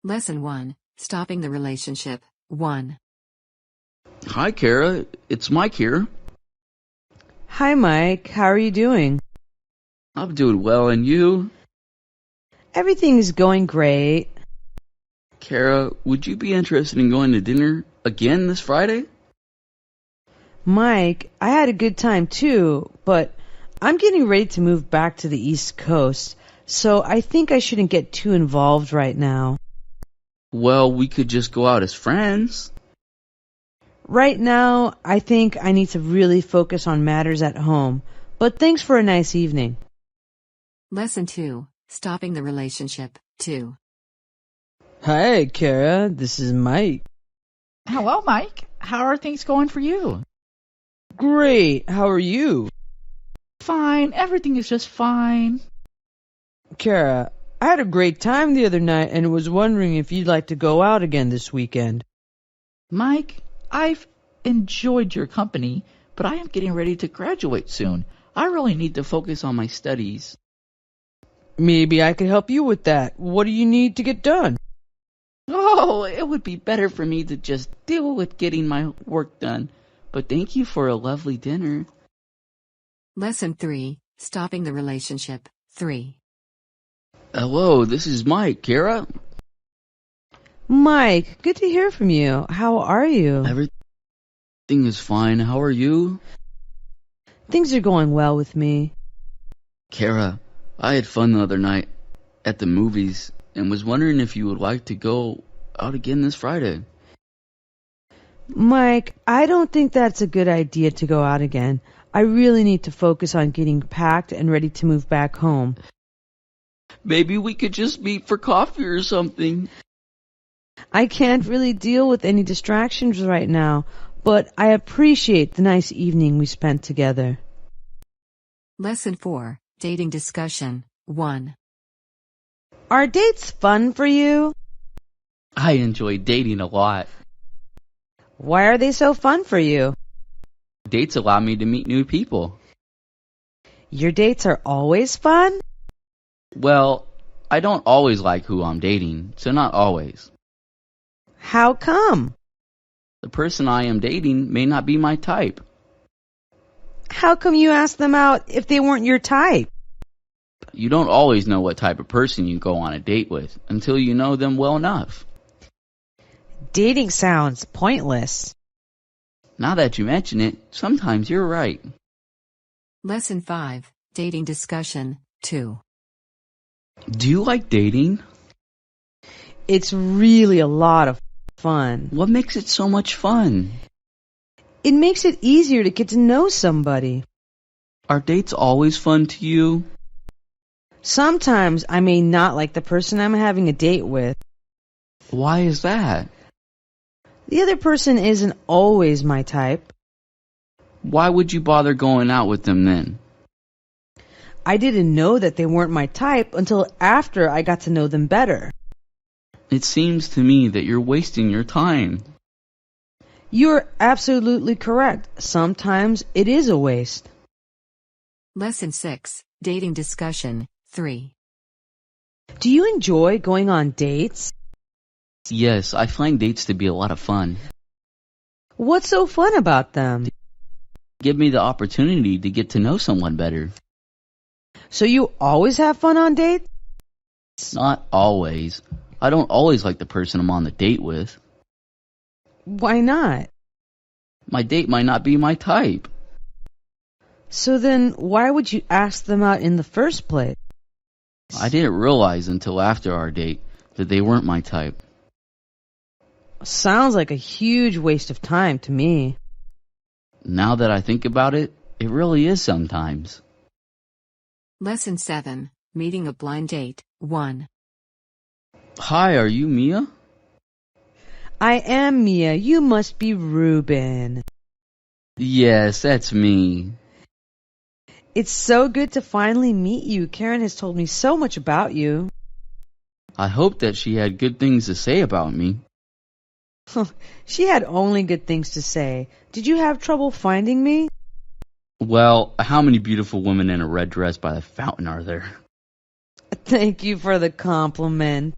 Lesson 1. Stopping the relationship. 1. Hi, Kara. It's Mike here. Hi, Mike. How are you doing? I'm doing well, and you? Everything is going great. Kara, would you be interested in going to dinner again this Friday? Mike, I had a good time too, but I'm getting ready to move back to the East Coast, so I think I shouldn't get too involved right now. Well, we could just go out as friends. Right now, I think I need to really focus on matters at home, but thanks for a nice evening. Lesson 2. Stopping the relationship. 2. Hi, Kara. This is Mike. Hello, Mike. How are things going for you? Great. How are you? Fine. Everything is just fine. Kara, I had a great time the other night and was wondering if you'd like to go out again this weekend. Mike, I've enjoyed your company, but I am getting ready to graduate soon. I really need to focus on my studies. Maybe I could help you with that. What do you need to get done? Oh, it would be better for me to just deal with getting my work done. But thank you for a lovely dinner. Lesson 3. Stopping the relationship. 3. Hello, this is Mike. Kara? Mike, good to hear from you. How are you? Everything is fine. How are you? Things are going well with me. Kara, I had fun the other night at the movies and was wondering if you would like to go out again this Friday. Mike, I don't think that's a good idea to go out again. I really need to focus on getting packed and ready to move back home. Maybe we could just meet for coffee or something. I can't really deal with any distractions right now, but I appreciate the nice evening we spent together. Lesson 4. Dating discussion. 1. Are dates fun for you? I enjoy dating a lot. Why are they so fun for you? Dates allow me to meet new people. Your dates are always fun? Well, I don't always like who I'm dating, so not always. How come? The person I am dating may not be my type. How come you asked them out if they weren't your type? You don't always know what type of person you go on a date with until you know them well enough. Dating sounds pointless. Now that you mention it, sometimes you're right. Lesson 5. Dating discussion. 2. Do you like dating? It's really a lot of fun. What makes it so much fun? It makes it easier to get to know somebody. Are dates always fun to you? Sometimes I may not like the person I'm having a date with. Why is that? The other person isn't always my type. Why would you bother going out with them then? I didn't know that they weren't my type until after I got to know them better. It seems to me that you're wasting your time. You're absolutely correct. Sometimes it is a waste. Lesson 6. Dating discussion. 3. Do you enjoy going on dates? Yes, I find dates to be a lot of fun. What's so fun about them? Give me the opportunity to get to know someone better. So you always have fun on dates? Not always. I don't always like the person I'm on the date with. Why not? My date might not be my type. So then why would you ask them out in the first place? I didn't realize until after our date that they weren't my type. Sounds like a huge waste of time to me. Now that I think about it, it really is sometimes. Lesson 7. Meeting a blind date. 1. Hi, are you Mia? I am Mia. You must be Ruben. Yes, that's me. It's so good to finally meet you. Karen has told me so much about you. I hope that she had good things to say about me. She had only good things to say. Did you have trouble finding me? Well, how many beautiful women in a red dress by the fountain are there? Thank you for the compliment.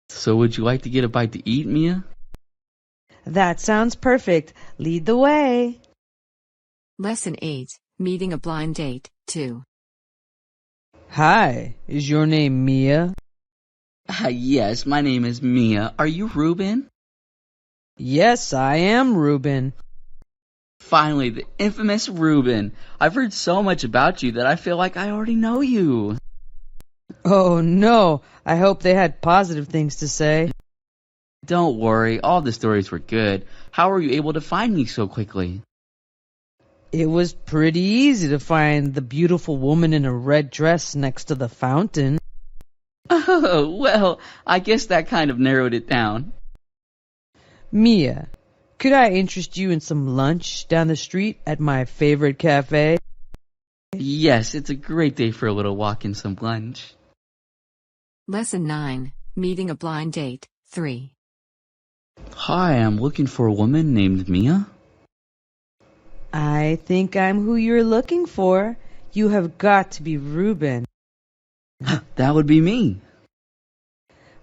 So would you like to get a bite to eat, Mia? That sounds perfect. Lead the way. Lesson 8, Meeting a Blind Date, 2. Hi, is your name Mia? Yes, my name is Mia. Are you Ruben? Yes, I am Ruben. Finally, the infamous Ruben. I've heard so much about you that I feel like I already know you. Oh no, I hope they had positive things to say. Don't worry, all the stories were good. How were you able to find me so quickly? It was pretty easy to find the beautiful woman in a red dress next to the fountain. Oh, well, I guess that kind of narrowed it down. Mia, could I interest you in some lunch down the street at my favorite cafe? Yes, it's a great day for a little walk and some lunch. Lesson 9, Meeting a Blind Date, 3. Hi, I'm looking for a woman named Mia. I think I'm who you're looking for. You have got to be Ruben. That would be me.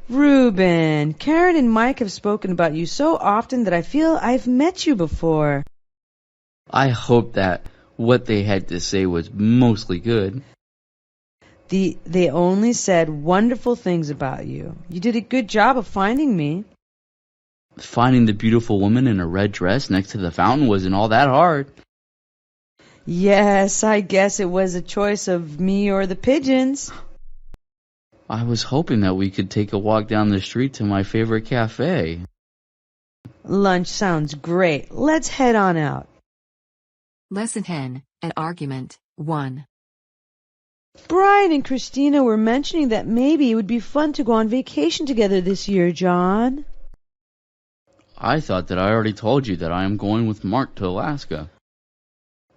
Ruben, Karen and Mike have spoken about you so often that I feel I've met you before. I hope that what they had to say was mostly good. They only said wonderful things about you. You did a good job of finding me. Finding the beautiful woman in a red dress next to the fountain wasn't all that hard. Yes, I guess it was a choice of me or the pigeons. I was hoping that we could take a walk down the street to my favorite cafe. Lunch sounds great. Let's head on out. Lesson 10, An Argument, 1. Brian and Christina were mentioning that maybe it would be fun to go on vacation together this year, John. I thought that I already told you that I am going with Mark to Alaska.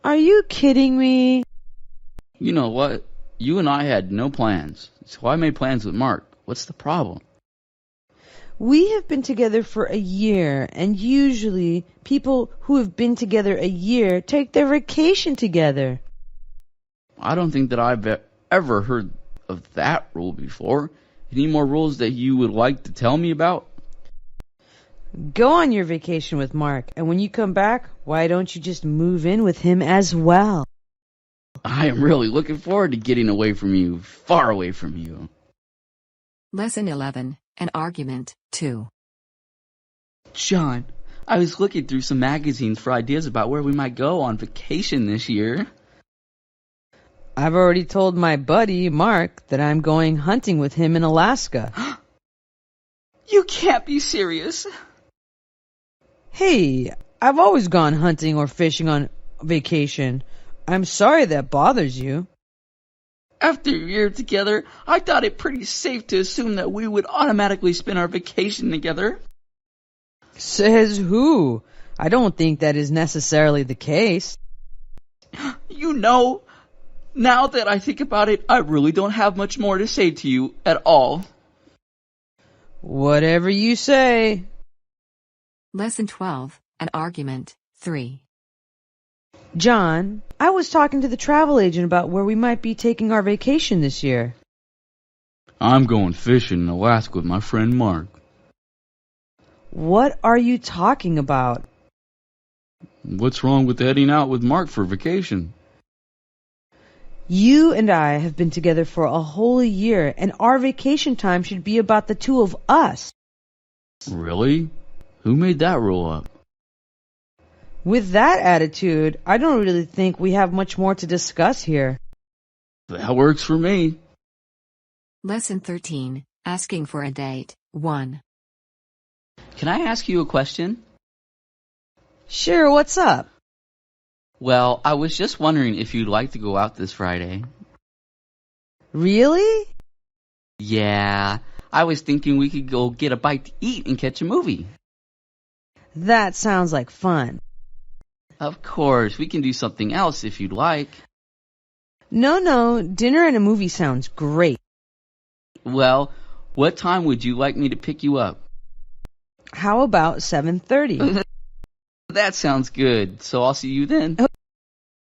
Are you kidding me? You know what? You and I had no plans, so I made plans with Mark. What's the problem? We have been together for a year, and usually people who have been together a year take their vacation together. I don't think that I've ever heard of that rule before. Any more rules that you would like to tell me about? Go on your vacation with Mark, and when you come back, why don't you just move in with him as well? I am really looking forward to getting away from you, far away from you. Lesson 11, An Argument, 2. John, I was looking through some magazines for ideas about where we might go on vacation this year. I've already told my buddy, Mark, that I'm going hunting with him in Alaska. You can't be serious. Hey, I've always gone hunting or fishing on vacation. I'm sorry that bothers you. After a year together, I thought it pretty safe to assume that we would automatically spend our vacation together. Says who? I don't think that is necessarily the case. You know, now that I think about it, I really don't have much more to say to you at all. Whatever you say. Lesson 12, An Argument, 3. John, I was talking to the travel agent about where we might be taking our vacation this year. I'm going fishing in Alaska with my friend Mark. What are you talking about? What's wrong with heading out with Mark for vacation? You and I have been together for a whole year, and our vacation time should be about the two of us. Really? Who made that rule up? With that attitude, I don't really think we have much more to discuss here. That works for me. Lesson 13, Asking for a Date, 1. Can I ask you a question? Sure, what's up? Well, I was just wondering if you'd like to go out this Friday. Really? Yeah, I was thinking we could go get a bite to eat and catch a movie. That sounds like fun. Of course, we can do something else if you'd like. No, dinner and a movie sounds great. Well, what time would you like me to pick you up? How about 7:30? That sounds good, so I'll see you then.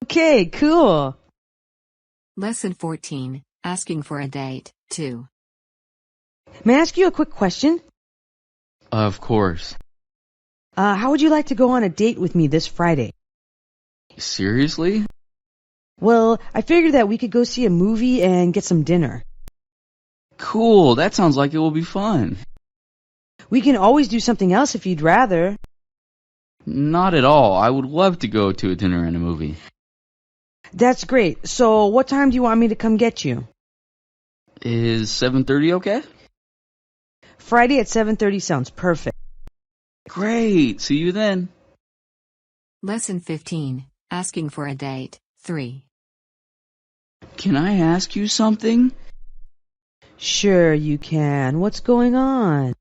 Okay, cool. Lesson 14, Asking for a Date, 2. May I ask you a quick question? Of course. How would you like to go on a date with me this Friday? Seriously? Well, I figured that we could go see a movie and get some dinner. Cool, that sounds like it will be fun. We can always do something else if you'd rather. Not at all. I would love to go to a dinner and a movie. That's great. So what time do you want me to come get you? Is 7:30 okay? Friday at 7:30 sounds perfect. Great, see you then. Lesson 15. Asking for a date. 3. Can I ask you something? Sure you can. What's going on?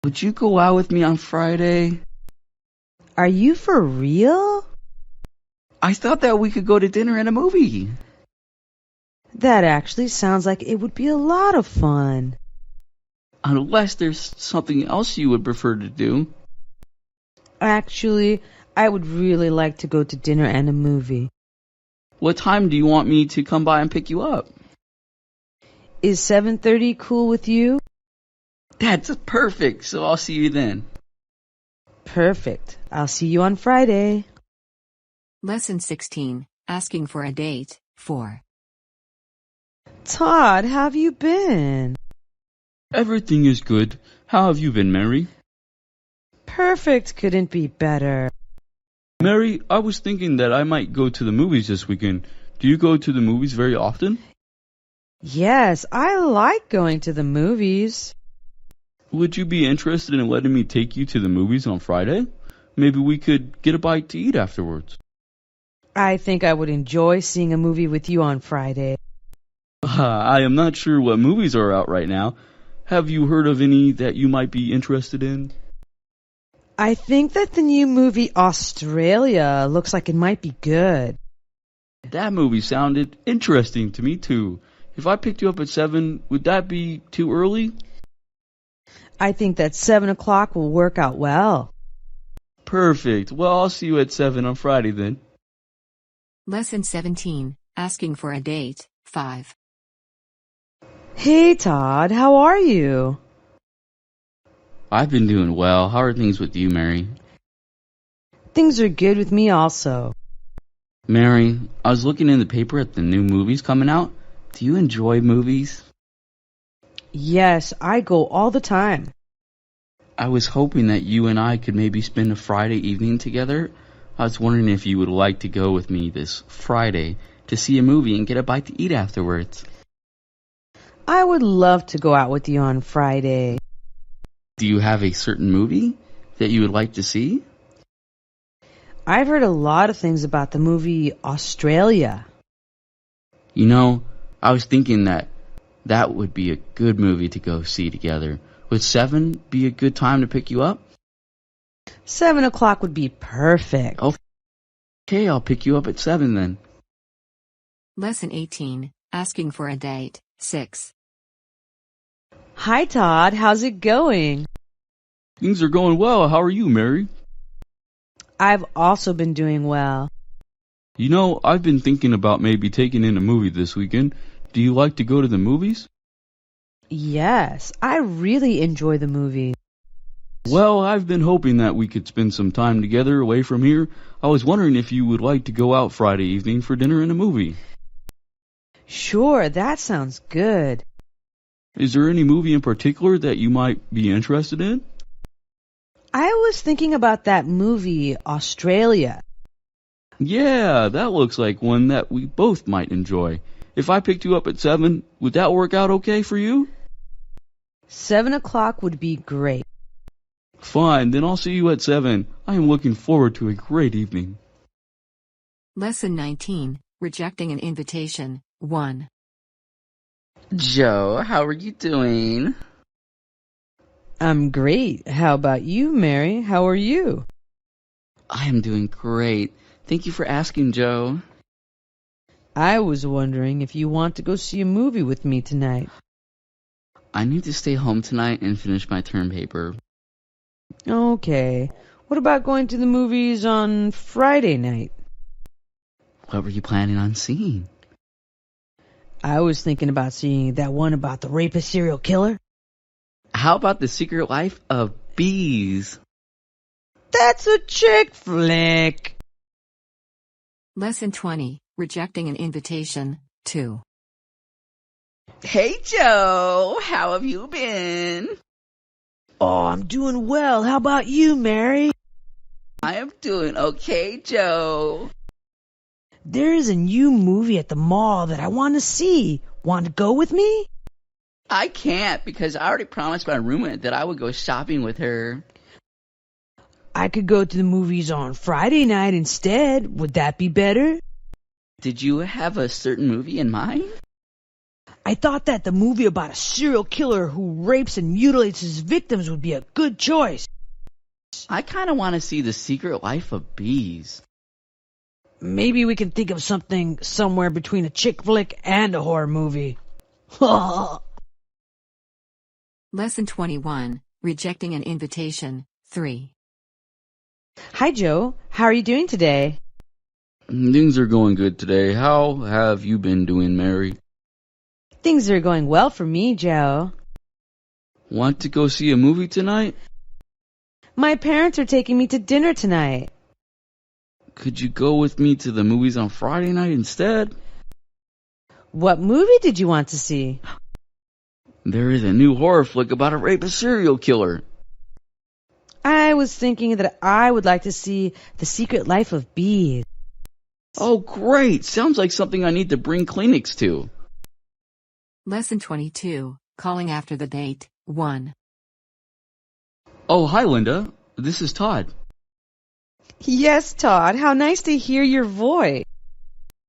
Would you go out with me on Friday? Are you for real? I thought that we could go to dinner and a movie. That actually sounds like it would be a lot of fun. Unless there's something else you would prefer to do. Actually, I would really like to go to dinner and a movie. What time do you want me to come by and pick you up? Is 7:30 cool with you? That's perfect, so I'll see you then. Perfect. I'll see you on Friday. Lesson 16. Asking for a date. 4. Todd, how have you been? Everything is good. How have you been, Mary? Perfect couldn't be better. Mary, I was thinking that I might go to the movies this weekend. Do you go to the movies very often? Yes, I like going to the movies. Would you be interested in letting me take you to the movies on Friday? Maybe we could get a bite to eat afterwards. I think I would enjoy seeing a movie with you on Friday. I am not sure what movies are out right now. Have you heard of any that you might be interested in? I think that the new movie Australia looks like it might be good. That movie sounded interesting to me too. If I picked you up at 7, would that be too early? I think that 7 o'clock will work out well. Perfect. Well, I'll see you at 7 on Friday then. Lesson 17. Asking for a date. 5. Hey Todd, how are you? I've been doing well. How are things with you, Mary? Things are good with me also. Mary, I was looking in the paper at the new movies coming out. Do you enjoy movies? Yes, I go all the time. I was hoping that you and I could maybe spend a Friday evening together. I was wondering if you would like to go with me this Friday to see a movie and get a bite to eat afterwards. I would love to go out with you on Friday. Do you have a certain movie that you would like to see? I've heard a lot of things about the movie Australia. You know, I was thinking that would be a good movie to go see together. Would 7 be a good time to pick you up? 7 o'clock would be perfect. Okay, I'll pick you up at 7 then. Lesson 18. Asking for a date. 6. Hi Todd, how's it going? Things are going well. How are you, Mary? I've also been doing well. You know, I've been thinking about maybe taking in a movie this weekend. Do you like to go to the movies? Yes, I really enjoy the movie. Well, I've been hoping that we could spend some time together away from here. I was wondering if you would like to go out Friday evening for dinner and a movie. Sure, that sounds good. Is there any movie in particular that you might be interested in? I was thinking about that movie, Australia. Yeah, that looks like one that we both might enjoy. If I picked you up at 7, would that work out okay for you? 7 o'clock would be great. Fine, then I'll see you at 7. I am looking forward to a great evening. Lesson 19. Rejecting an invitation. 1. Joe, how are you doing? I'm great. How about you, Mary? How are you? I am doing great. Thank you for asking, Joe. I was wondering if you want to go see a movie with me tonight. I need to stay home tonight and finish my term paper. Okay. What about going to the movies on Friday night? What were you planning on seeing? I was thinking about seeing that one about the rapist serial killer. How about The Secret Life of Bees. That's a chick flick. Lesson 20, Rejecting an Invitation, 2. Hey, Joe. How have you been? Oh, I'm doing well. How about you, Mary? I am doing okay, Joe. There is a new movie at the mall that I want to see. Want to go with me? I can't because I already promised my roommate that I would go shopping with her. I could go to the movies on Friday night instead. Would that be better? Did you have a certain movie in mind? I thought that the movie about a serial killer who rapes and mutilates his victims would be a good choice. I kind of want to see The Secret Life of Bees. Maybe we can think of something somewhere between a chick flick and a horror movie. Lesson 21, Rejecting an Invitation, 3. Hi, Joe. How are you doing today? Things are going good today. How have you been doing, Mary? Things are going well for me, Joe. Want to go see a movie tonight? My parents are taking me to dinner tonight. Could you go with me to the movies on Friday night instead? What movie did you want to see? There is a new horror flick about a rapist serial killer. I was thinking that I would like to see The Secret Life of Bees. Oh, great. Sounds like something I need to bring Kleenex to. Lesson 22, Calling After the Date, 1. Oh, hi, Linda. This is Todd. Yes, Todd. How nice to hear your voice.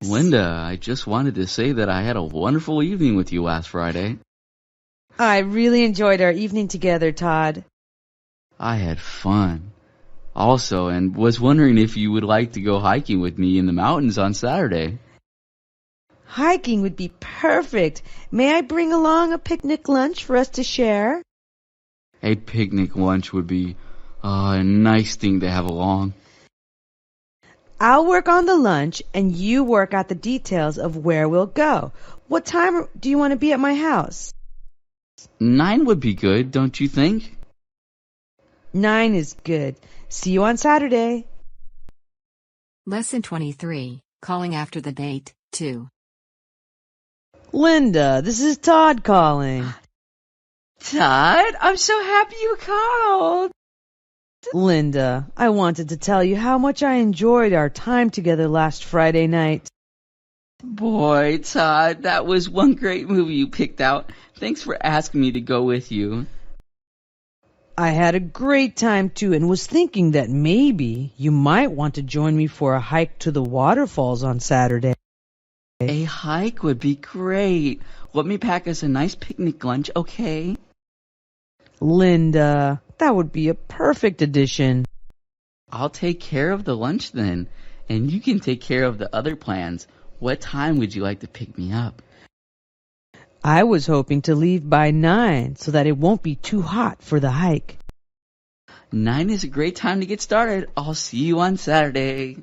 Linda, I just wanted to say that I had a wonderful evening with you last Friday. I really enjoyed our evening together, Todd. I had fun. Also, and was wondering if you would like to go hiking with me in the mountains on Saturday. Hiking would be perfect. May I bring along a picnic lunch for us to share? A picnic lunch would be a nice thing to have along. I'll work on the lunch and you work out the details of where we'll go. What time do you want to be at my house? 9 would be good, don't you think? 9 is good. See you on Saturday. Lesson 23, Calling After the Date, 2. Linda, this is Todd calling. Todd, I'm so happy you called. Linda, I wanted to tell you how much I enjoyed our time together last Friday night. Boy, Todd, that was one great movie you picked out. Thanks for asking me to go with you. I had a great time too and was thinking that maybe you might want to join me for a hike to the waterfalls on Saturday. A hike would be great. Let me pack us a nice picnic lunch, okay? Linda, that would be a perfect addition. I'll take care of the lunch then, and you can take care of the other plans. What time would you like to pick me up? I was hoping to leave by 9 so that it won't be too hot for the hike. 9 is a great time to get started. I'll see you on Saturday.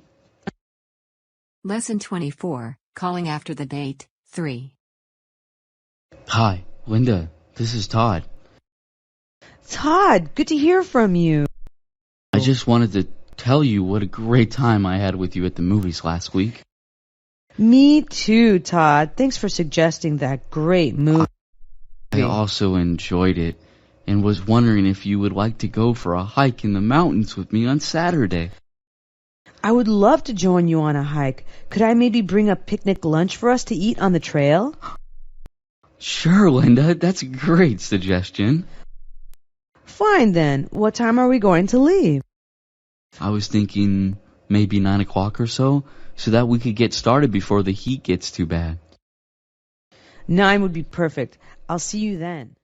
Lesson 24, Calling After the Date, 3. Hi, Linda. This is Todd. Todd, good to hear from you. I just wanted to tell you what a great time I had with you at the movies last week. Me too, Todd. Thanks for suggesting that great movie. I also enjoyed it and was wondering if you would like to go for a hike in the mountains with me on Saturday. I would love to join you on a hike. Could I maybe bring a picnic lunch for us to eat on the trail? Sure, Linda. That's a great suggestion. Fine then. What time are we going to leave? I was thinking maybe 9 o'clock or so that we could get started before the heat gets too bad. 9 would be perfect. I'll see you then.